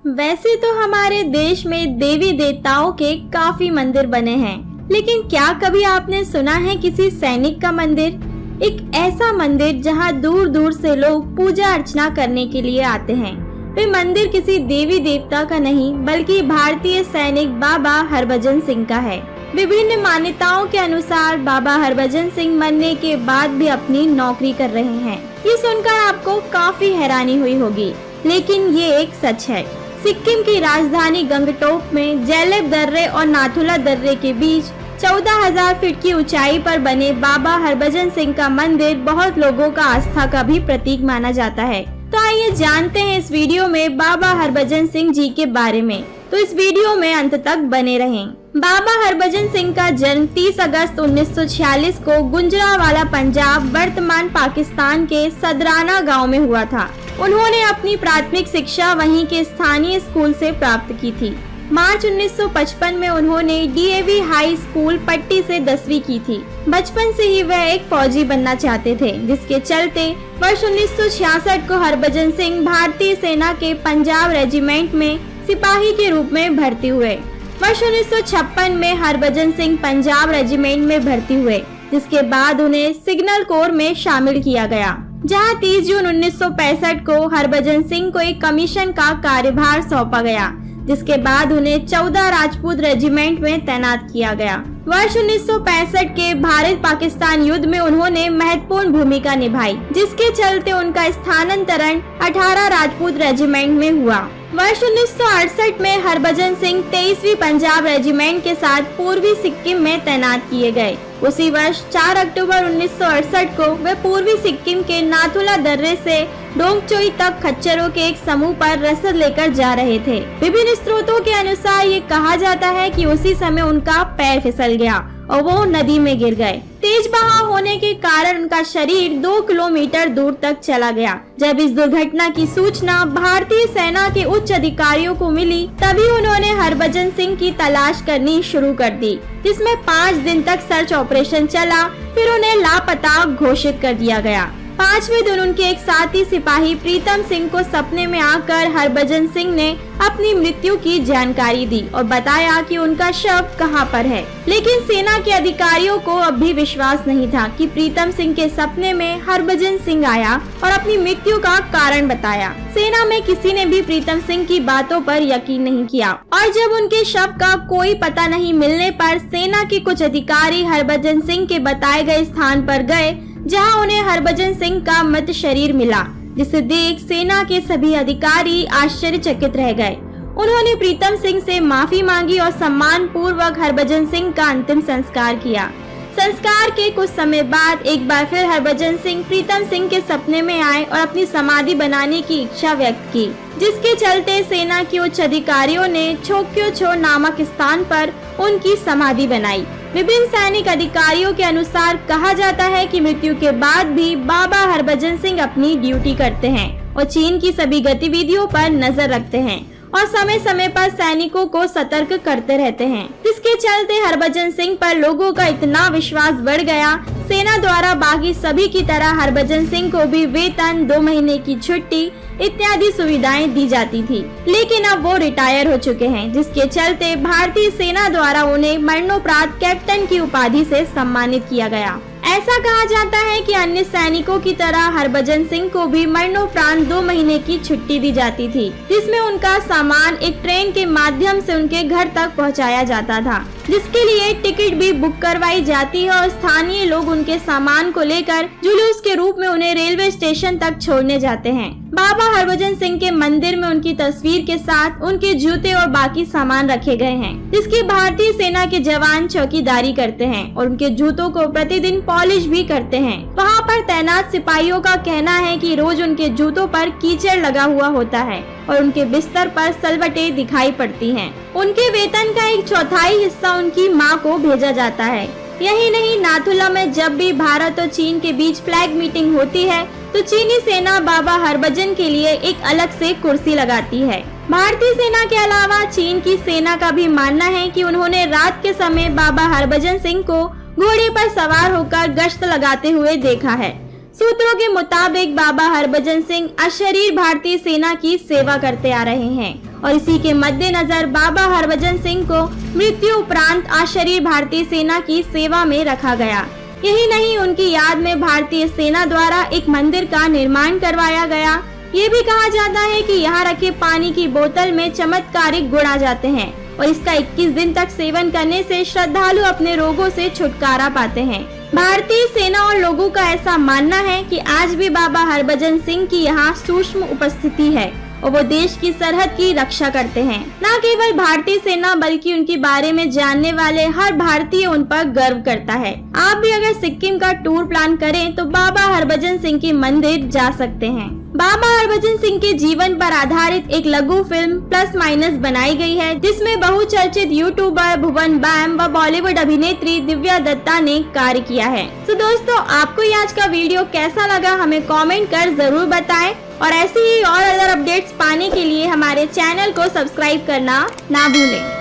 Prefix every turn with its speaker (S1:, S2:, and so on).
S1: वैसे तो हमारे देश में देवी देवताओं के काफी मंदिर बने हैं, लेकिन क्या कभी आपने सुना है किसी सैनिक का मंदिर? एक ऐसा मंदिर जहां दूर दूर से लोग पूजा अर्चना करने के लिए आते हैं। वे मंदिर किसी देवी देवता का नहीं बल्कि भारतीय सैनिक बाबा हरभजन सिंह का है। विभिन्न मान्यताओं के अनुसार बाबा हरभजन सिंह मरने के बाद भी अपनी नौकरी कर रहे हैं। ये सुनकर आपको काफी हैरानी हुई होगी, लेकिन ये एक सच है। सिक्किम की राजधानी गंगटोक में जेलेब दर्रे और नाथुला दर्रे के बीच 14,000 फीट की ऊंचाई पर बने बाबा हरभजन सिंह का मंदिर बहुत लोगों का आस्था का भी प्रतीक माना जाता है। तो आइए जानते हैं इस वीडियो में बाबा हरभजन सिंह जी के बारे में। तो इस वीडियो में अंत तक बने रहें। बाबा हरभजन सिंह का जन्म 30 अगस्त 1946 को गुजरांवाला पंजाब वर्तमान पाकिस्तान के सदराना गांव में हुआ था। उन्होंने अपनी प्राथमिक शिक्षा वहीं के स्थानीय स्कूल से प्राप्त की थी। मार्च 1955 में उन्होंने डीएवी हाई स्कूल पट्टी से 10वीं की थी। बचपन से ही वह एक फौजी बनना चाहते थे, जिसके चलते वर्ष 1966 को हरभजन सिंह भारतीय सेना के पंजाब रेजिमेंट में सिपाही के रूप में भर्ती हुए। वर्ष 1956 में हरभजन सिंह पंजाब रेजिमेंट में भर्ती हुए, जिसके बाद उन्हें सिग्नल कोर में शामिल किया गया, जहां 30 जून 1965 को हरभजन सिंह को एक कमीशन का कार्यभार सौंपा गया, जिसके बाद उन्हें 14 राजपूत रेजिमेंट में तैनात किया गया। वर्ष 1965 के भारत पाकिस्तान युद्ध में उन्होंने महत्वपूर्ण भूमिका निभाई, जिसके चलते उनका स्थानांतरण 18 राजपूत रेजिमेंट में हुआ। वर्ष 1968 में हरभजन सिंह 23वीं पंजाब रेजिमेंट के साथ पूर्वी सिक्किम में तैनात किए गए। उसी वर्ष 4 अक्टूबर 1968 को वे पूर्वी सिक्किम के नाथुला दर्रे से डोंगचोई तक खच्चरों के एक समूह पर रसद लेकर जा रहे थे। विभिन्न स्रोतों के अनुसार ये कहा जाता है कि उसी समय उनका पैर फिसल गया और वो नदी में गिर गए। तेज बहाव होने के कारण उनका शरीर 2 किलोमीटर दूर तक चला गया। जब इस दुर्घटना की सूचना भारतीय सेना के उच्च अधिकारियों को मिली, तभी उन्होंने हरभजन सिंह की तलाश करनी शुरू कर दी, जिसमें 5 दिन तक सर्च ऑपरेशन चला। फिर उन्हें लापता घोषित कर दिया गया। 5वें दिन उनके एक साथी सिपाही प्रीतम सिंह को सपने में आकर हरभजन सिंह ने अपनी मृत्यु की जानकारी दी और बताया कि उनका शव कहां पर है। लेकिन सेना के अधिकारियों को अब भी विश्वास नहीं था कि प्रीतम सिंह के सपने में हरभजन सिंह आया और अपनी मृत्यु का कारण बताया। सेना में किसी ने भी प्रीतम सिंह की बातों पर यकीन नहीं किया और जब उनके शव का कोई पता नहीं मिलने पर सेना के कुछ अधिकारी हरभजन सिंह के बताए गए स्थान पर गए, जहां उन्हें हरभजन सिंह का मृत शरीर मिला, जिसे देख सेना के सभी अधिकारी आश्चर्यचकित रह गए। उन्होंने प्रीतम सिंह से माफी मांगी और सम्मान पूर्वक हरभजन सिंह का अंतिम संस्कार किया। संस्कार के कुछ समय बाद एक बार फिर हरभजन सिंह प्रीतम सिंह के सपने में आए और अपनी समाधि बनाने की इच्छा व्यक्त की, जिसके चलते सेना के उच्च अधिकारियों ने छोक्यो छो नामक स्थान पर उनकी समाधि बनाई। विभिन्न सैनिक अधिकारियों के अनुसार कहा जाता है कि मृत्यु के बाद भी बाबा हरभजन सिंह अपनी ड्यूटी करते हैं और चीन की सभी गतिविधियों पर नजर रखते हैं और समय समय पर सैनिकों को सतर्क करते रहते हैं, जिसके चलते हरभजन सिंह पर लोगों का इतना विश्वास बढ़ गया। सेना द्वारा बाकी सभी की तरह हरभजन सिंह को भी वेतन, 2 महीने की छुट्टी इत्यादि सुविधाएं दी जाती थी। लेकिन अब वो रिटायर हो चुके हैं, जिसके चलते भारतीय सेना द्वारा उन्हें मरणोपरांत कैप्टन की उपाधि से सम्मानित किया गया। ऐसा कहा जाता है कि अन्य सैनिकों की तरह हरभजन सिंह को भी मरणोपरांत 2 महीने की छुट्टी दी जाती थी, जिसमें उनका सामान एक ट्रेन के माध्यम से उनके घर तक पहुंचाया जाता था, जिसके लिए टिकट भी बुक करवाई जाती है और स्थानीय लोग उनके सामान को लेकर जुलूस के रूप में उन्हें रेलवे स्टेशन तक छोड़ने जाते हैं। बाबा हरभजन सिंह के मंदिर में उनकी तस्वीर के साथ उनके जूते और बाकी सामान रखे गए हैं, जिसकी भारतीय सेना के जवान चौकीदारी करते हैं और उनके जूतों को प्रतिदिन पॉलिश भी करते हैं। वहां पर तैनात सिपाहियों का कहना है कि रोज उनके जूतों पर कीचड़ लगा हुआ होता है और उनके बिस्तर पर सलवटें दिखाई पड़ती हैं। उनके वेतन का 1/4 हिस्सा उनकी मां को भेजा जाता है। यही नहीं, नाथुला में जब भी भारत और चीन के बीच फ्लैग मीटिंग होती है तो चीनी सेना बाबा हरभजन के लिए एक अलग से कुर्सी लगाती है। भारतीय सेना के अलावा चीन की सेना का भी मानना है कि उन्होंने रात के समय बाबा हरभजन सिंह को घोड़े पर सवार होकर गश्त लगाते हुए देखा है। सूत्रों के मुताबिक बाबा हरभजन सिंह अशरीर भारतीय सेना की सेवा करते आ रहे हैं और इसी के मद्देनजर बाबा हरभजन सिंह को मृत्यु उपरांत अशरीर भारतीय सेना की सेवा में रखा गया। यही नहीं, उनकी याद में भारतीय सेना द्वारा एक मंदिर का निर्माण करवाया गया। ये भी कहा जाता है कि यहाँ रखे पानी की बोतल में चमत्कारिक गुण आ जाते हैं और इसका 21 दिन तक सेवन करने से श्रद्धालु अपने रोगों से छुटकारा पाते हैं। भारतीय सेना और लोगों का ऐसा मानना है कि आज भी बाबा हरभजन सिंह की यहाँ सूक्ष्म उपस्थिति है और वो देश की सरहद की रक्षा करते हैं। न केवल भारतीय सेना बल्कि उनके बारे में जानने वाले हर भारतीय उन पर गर्व करता है। आप भी अगर सिक्किम का टूर प्लान करें तो बाबा हरभजन सिंह के मंदिर जा सकते हैं। बाबा हरभजन सिंह के जीवन पर आधारित एक लघु फिल्म प्लस माइनस बनाई गई है, जिसमें बहुचर्चित यूट्यूबर भुवन बैम व बॉलीवुड अभिनेत्री दिव्या दत्ता ने कार्य किया है। तो दोस्तों, आपको ये आज का वीडियो कैसा लगा हमें कमेंट कर जरूर बताएं और ऐसी ही और अदर अपडेट्स पाने के लिए हमारे चैनल को सब्सक्राइब करना ना भूलें।